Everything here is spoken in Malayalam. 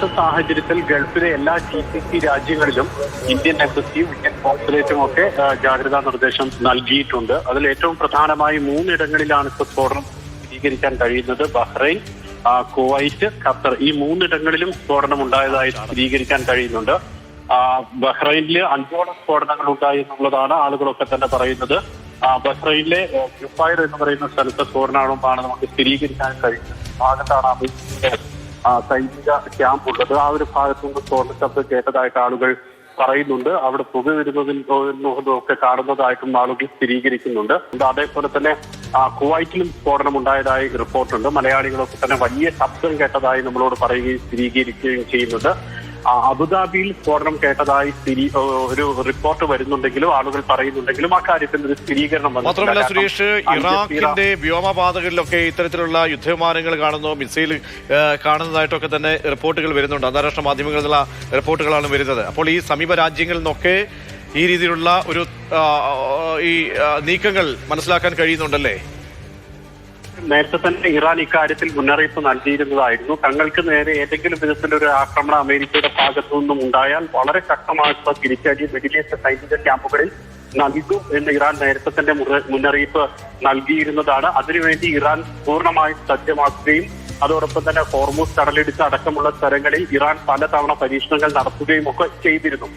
ഇപ്പോഴത്തെ സാഹചര്യത്തിൽ ഗൾഫിലെ എല്ലാ GCC രാജ്യങ്ങളിലും ഇന്ത്യൻ എംബസിയും ഇന്ത്യൻ കോൺസുലേറ്റും ഒക്കെ ജാഗ്രതാ നിർദ്ദേശം നൽകിയിട്ടുണ്ട്. അതിൽ ഏറ്റവും പ്രധാനമായി 3 ഇടങ്ങളിലാണ് ഇപ്പോൾ സ്ഫോടനം സ്ഥിരീകരിക്കാൻ കഴിയുന്നത്. ബഹ്റൈൻ, കുവൈറ്റ്, ഖത്തർ, ഈ 3 ഇടങ്ങളിലും സ്ഫോടനം ഉണ്ടായതായി സ്ഥിരീകരിക്കാൻ കഴിയുന്നുണ്ട്. ബഹ്റൈനിൽ 5ഓളം സ്ഫോടനങ്ങൾ ഉണ്ടായി എന്നുള്ളതാണ് ആളുകളൊക്കെ തന്നെ പറയുന്നത്. ബഹ്റൈനിലെ ജുഫൈർ എന്ന് പറയുന്ന സ്ഥലത്ത് സ്ഫോടനമാണ് നമുക്ക് സ്ഥിരീകരിക്കാൻ കഴിയുന്നത്. ഭാഗത്താണ് അമേരിക്കയുടെ സൈനിക ക്യാമ്പ് ഉള്ളത്. ആ ഒരു ഭാഗത്തു നിന്ന് സ്ഫോടന ശബ്ദം കേട്ടതായിട്ട് ആളുകൾ പറയുന്നുണ്ട്. അവിടെ പുക വരുന്നതിനൊക്കെ കാണുന്നതായിട്ടും ആളുകൾ സ്ഥിരീകരിക്കുന്നുണ്ട്. അതേപോലെ തന്നെ കുവൈറ്റിലും സ്ഫോടനം ഉണ്ടായതായി റിപ്പോർട്ടുണ്ട്. മലയാളികളൊക്കെ തന്നെ വലിയ ശബ്ദം കേട്ടതായി നമ്മളോട് പറയുകയും സ്ഥിരീകരിക്കുകയും ചെയ്യുന്നുണ്ട്. അബുദാബിയിൽ സ്ഫോടനം കേട്ടതായി ഒരു റിപ്പോർട്ട് വരുന്നുണ്ടെങ്കിലും ആളുകൾ പറയുന്നുണ്ടെങ്കിലും അക്കാര്യത്തിൽ ഒരു സ്ഥിരീകരണം മാത്രമല്ല സുരേഷ്, ഇറാഖിന്റെ വ്യോമപാതകളിലൊക്കെ ഇത്തരത്തിലുള്ള യുദ്ധവിമാനങ്ങൾ കാണുന്നു, മിസൈൽ കാണുന്നതായിട്ടൊക്കെ തന്നെ റിപ്പോർട്ടുകൾ വരുന്നുണ്ട്. അന്താരാഷ്ട്ര മാധ്യമങ്ങളിൽ നിന്നുള്ള റിപ്പോർട്ടുകളാണ് വരുന്നത്. അപ്പോൾ ഈ സമീപ രാജ്യങ്ങളിൽ നിന്നൊക്കെ ഈ രീതിയിലുള്ള ഒരു ഈ നീക്കങ്ങൾ മനസ്സിലാക്കാൻ കഴിയുന്നുണ്ടല്ലേ? നേരത്തെ തന്നെ ഇറാൻ ഇക്കാര്യത്തിൽ മുന്നറിയിപ്പ് നൽകിയിരുന്നതായിരുന്നു. തങ്ങൾക്ക് നേരെ ഏതെങ്കിലും വിധത്തിലൊരു ആക്രമണം അമേരിക്കയുടെ ഭാഗത്തു നിന്നും ഉണ്ടായാൽ വളരെ ശക്തമായിട്ടുള്ള തിരിച്ചടി മിഡിൽ ഈസ്റ്റ് സൈനിക ക്യാമ്പുകളിൽ നൽകും എന്ന് ഇറാൻ നേരത്തെ തന്നെ മുന്നറിയിപ്പ് നൽകിയിരുന്നതാണ്. അതിനുവേണ്ടി ഇറാൻ പൂർണ്ണമായും സജ്ജമാക്കുകയും അതോടൊപ്പം തന്നെ ഹോർമൂസ് കടലിടുക്ക് അടക്കമുള്ള സ്ഥലങ്ങളിൽ ഇറാൻ പലതവണ പരീക്ഷണങ്ങൾ നടത്തുകയും ഒക്കെ ചെയ്തിരുന്നു.